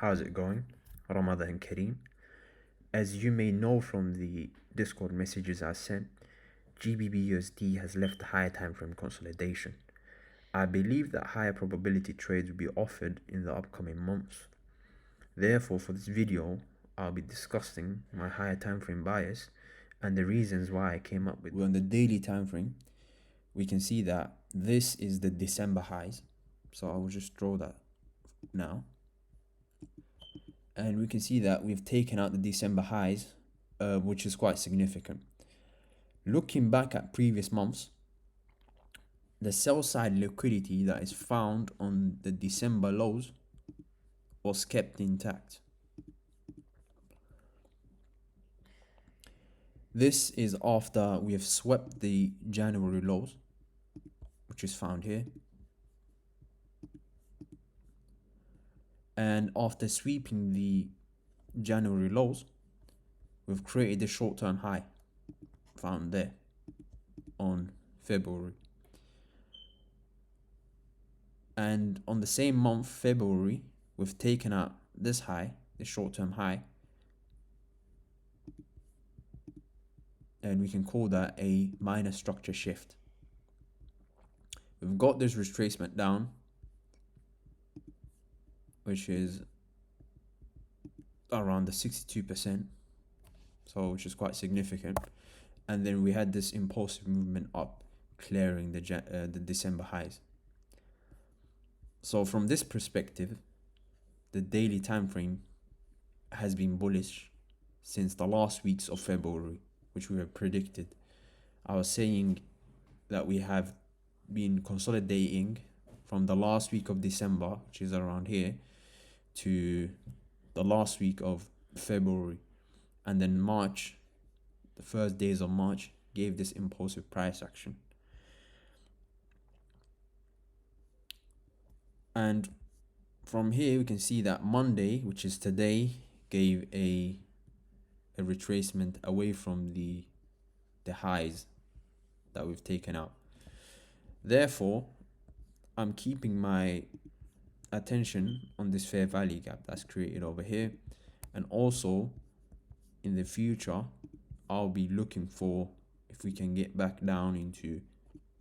how's it going? Ramadan Kareem. As you may know from the Discord messages I sent, GBBUSD has left the higher time frame consolidation. I believe that higher probability trades will be offered in the upcoming months. Therefore, for this video, I'll be discussing my higher time frame bias and the reasons why I came up with. On the daily time frame, we can see that this is the December highs. So I will just draw that now. And we can see that we've taken out the December highs, which is quite significant. Looking back at previous months, the sell side liquidity that is found on the December lows was kept intact. This is after we have swept the January lows, which is found here. And after sweeping the January lows, we've created a short-term high found there on February. And on the same month, February, we've taken out this high, the short-term high, and we can call that a minor structure shift. We've got this retracement down, which is around the 62%, so which is quite significant. And then we had this impulsive movement up, clearing the December highs. So from this perspective, the daily time frame has been bullish since the last weeks of February, which we have predicted. I was saying that we have been consolidating from the last week of December, which is around here, to the last week of February, and then March, the first days of March, gave this impulsive price action. And from here we can see that Monday, which is today, gave a retracement away from the highs that we've taken out. Therefore, I'm keeping my attention on this fair value gap that's created over here, and also in the future I'll be looking for if we can get back down into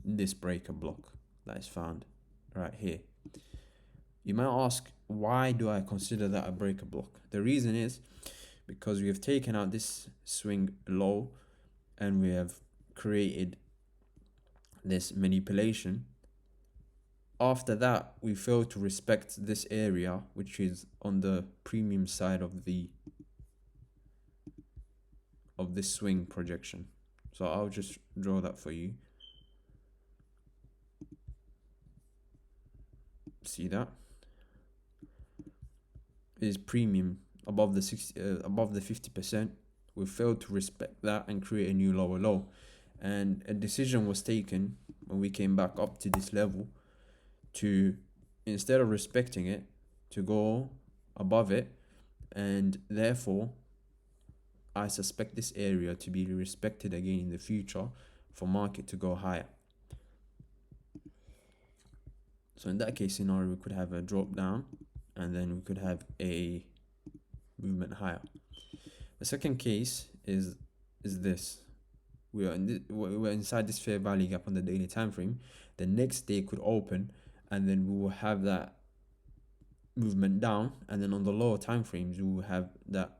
this breaker block that is found right here. You might ask, why do I consider that a breaker block? The reason is because we have taken out this swing low and we have created this manipulation. After that, we fail to respect this area, which is on the premium side of this swing projection. So I'll just draw that for you. See that? It is premium above the 50%. We failed to respect that and create a new lower low. And a decision was taken when we came back up to this level to, instead of respecting it, to go above it, and therefore I suspect this area to be respected again in the future for market to go higher. So in that case scenario, we could have a drop down and then we could have a movement higher. The second case is this. We're inside this fair value gap on the daily time frame. The next day could open and then we will have that movement down, and then on the lower time frames we will have that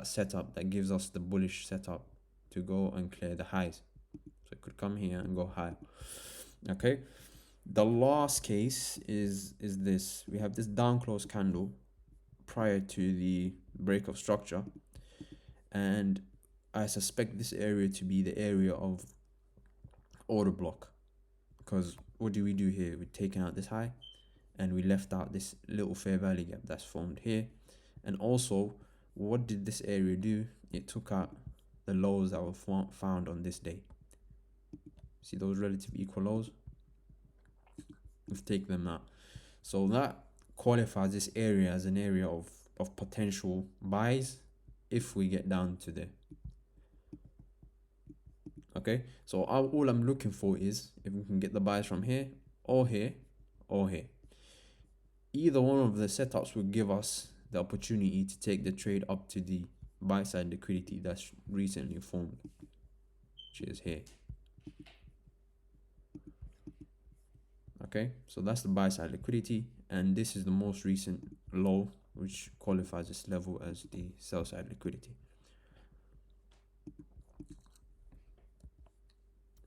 setup that gives us the bullish setup to go and clear the highs. So it could come here and go high. Okay, the last case is this. We have this down close candle prior to the break of structure, and I suspect this area to be the area of order block, because what do we do here? We're taking out this high and we left out this little fair value gap that's formed here. And also, what did this area do? It took out the lows that were found on this day. See those relative equal lows? We've taken them out. So that qualifies this area as an area of potential buys if we get down to there. Okay, so all I'm looking for is if we can get the buys from here or here or here. Either one of the setups will give us the opportunity to take the trade up to the buy side liquidity that's recently formed, which is here. Okay, so that's the buy side liquidity, and this is the most recent low, which qualifies this level as the sell side liquidity.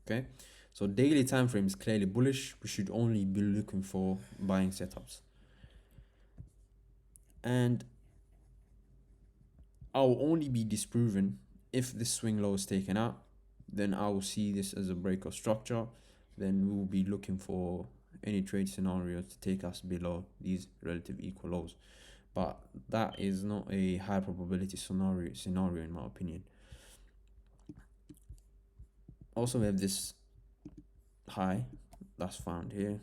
Okay, so daily time frame is clearly bullish. We should only be looking for buying setups, and I'll only be disproven if this swing low is taken out. Then I will see this as a break of structure. Then we will be looking for any trade scenarios to take us below these relative equal lows, but that is not a high probability scenario in my opinion. Also, we have this high that's found here,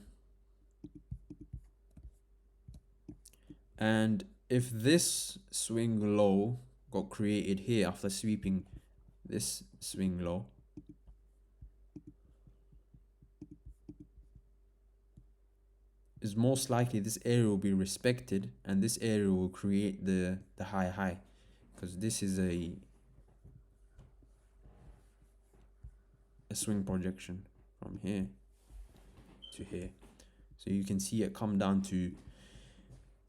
and if this swing low got created here after sweeping this swing low, is most likely this area will be respected, and this area will create the high, because this is a swing projection from here to here. So you can see it come down to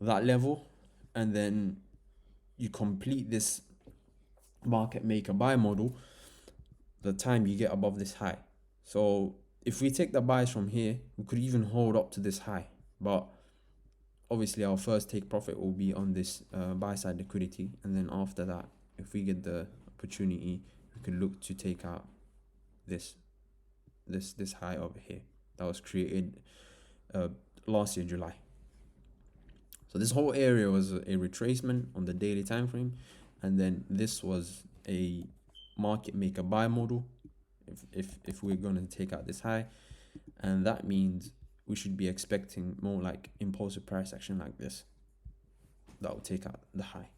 that level, and then you complete this market maker buy model the time you get above this high. So if we take the buys from here, we could even hold up to this high, but obviously our first take profit will be on this buy side liquidity, and then after that, if we get the opportunity, we could look to take out this high over here that was created last year July. So this whole area was a retracement on the daily time frame, and then this was a market maker buy model if we're going to take out this high, and that means we should be expecting more like impulsive price action like this that will take out the high.